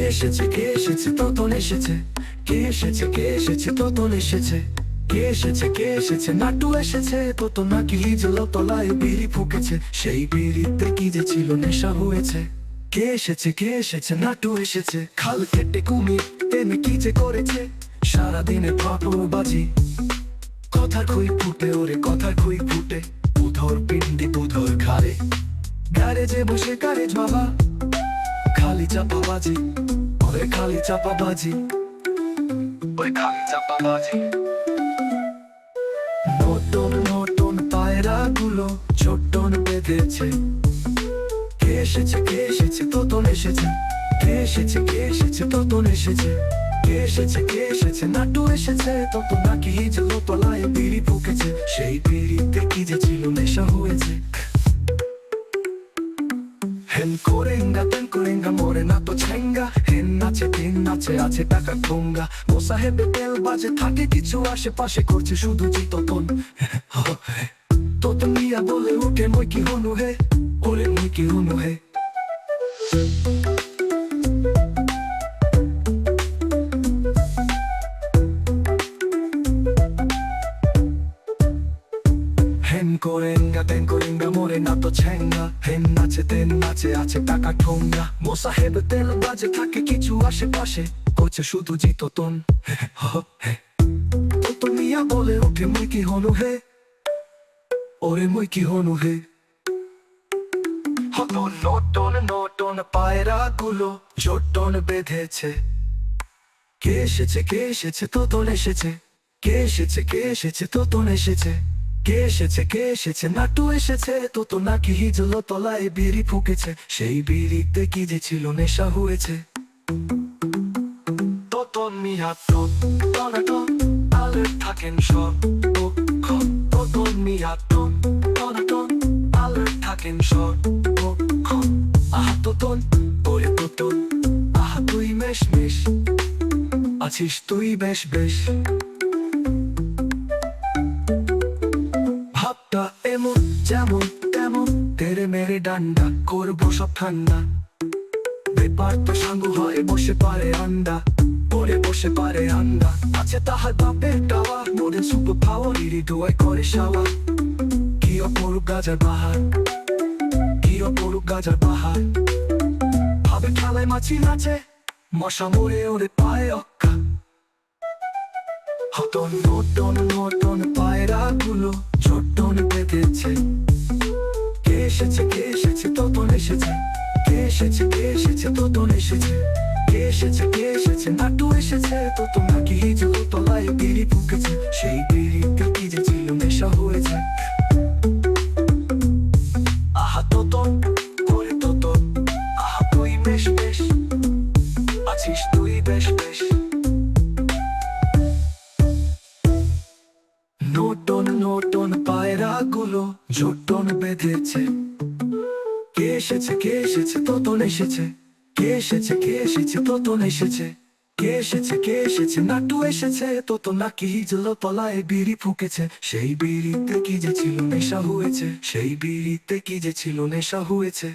এসেছে কে এসেছে তোতন এসেছে, কে এসেছে কে এসেছে তোতন এসেছে, কে এসেছে কে এসেছে নাটু এসেছে, তোতন নাকি হিজল তলায় বিড়ি ফুকেছে, সেই বিড়িতে কি যে ছিল নেশা হয়েছে। কে এসেছে কে এসেছে নাটু এসেছে, খাল কেটে কুমির টেনে কি যে করেছে, সারাদিনে বাজি কথার খুই ফুটে ওরে কথার খুই ফুটে, উধর পিন্ডি উধর ঘাড়ে, গ্যারেজে বসে গ্যারেজ বাবা খালি চাপাবাজি, ওরে খালি চাপাবাজি, ওরে খালি চাপাবাজি। নতুন নতুন পায়রা গুলো ছোটন বেঁধেছে, কে এসেছে কে এসেছে তোতন এসেছে, কে এসেছে কে এসেছে তোতন এসেছে, কে এসেছে কে এসেছে নাটু এসেছে, তোতন নাকি হিজল তলায় বিড়ি ফুকেছে, সেই বিড়িতে কি যে ছিল নেশা হয়েছে। হেন কোরেঙ্গা তেন কোরেঙ্গা মোরে না তো ছেঙ্গা, হেন নাচে তিন নাচে আছে টাকা ঠোঙ্গা, ও সাহেবে তেল বাজে থাকে কিছু আশেপাশে করছে শুধু চিততন। তোতন মিয়া বলে উঠে মই কি হনু হে, ওরে মই কি হনু হে। হেন কোরেঙ্গা তেন কোরেঙ্গা মোরে না তো ছেঙ্গা, হেন নাচে তেন নাচে আছে টাকা ঠোঙ্গা, মো সাহেব তেল বাজে থাকে কিছু আশেপাশে করছে শুধু জিততন। তোতন মিয়া বলে ওঠে মই কি হনু হে, ওরে মই কি হনু হে। নতুন নতুন পায়রা গুলো জোটন বেঁধেছে, কে এসেছে কে এসেছে তোতন এসেছে, কে এসেছে কে এসেছে তোতন এসেছে, কে এসেছে কে এসেছে নাটু এসেছে, তোতন নাকি হিজল তলায় বিড়ি ফুকেছে, সেই বিড়িতে কি যে ছিল নেশা হয়েছে। তোতন মিয়া টনাটন আলোয় থাকেন সব, তোতন মিয়া টনাটন আলোয় থাকেন সব। আহা তোতন ওরে তোতন, আহা তুই মেশ মেশ আছিস তুই বেশ বেশ, ভাবটা এমন যেমন তেমন তেরে মেরে ডান্ডা করবো সব ঠান্ডা, বেপার তো সাঙ্গু হয়ে বসে পারে আন্ডা, পরে বসে পারে আন্ডা, আছে তাহার বাপের টাওয়া মোড়ে সুপার পাওয়ার ইরি ডোয়াই করে শাওয়া, কি অপরূপ গাজার বাহার, কি অপরূপ গাজার বাহার, ভাবে খেলায় মাছি নাচে মশা মরে ওরে পায়ে অক্কা। হতন নতুন নতুন পায়রা গুলো ছোটন বেঁধেছে, কে এসেছে কে এসেছে তোতন এসেছে, কে এসেছে কে এসেছে তোতন এসেছে, কে এসেছে কে এসেছে নাটু এসেছে, তোতন নাকি হিজল তলায় বিড়ি ফুকেছে, সেই বিড়িতে কি যে ছিল নেশা হয়েছে। আহা তোতন ওরে তোতন, আহা তুই বেশ বেশ আছিস তুই বেশ বেশ। নতুন নতুন পায়রা গুলো জোটন বেঁধেছে, কে এসেছে কে এসেছে তোতন এসেছে, কে এসেছে কে এসেছে তোতন এসেছে, কে এসেছে কে এসেছে নাটু এসেছে, তোতন নাকি হিজল তলায় বিড়ি ফুকেছে, সেই বিড়িতে কি যে ছিল নেশা হয়েছে, সেই বিড়িতে কি যে ছিল নেশা হয়েছে।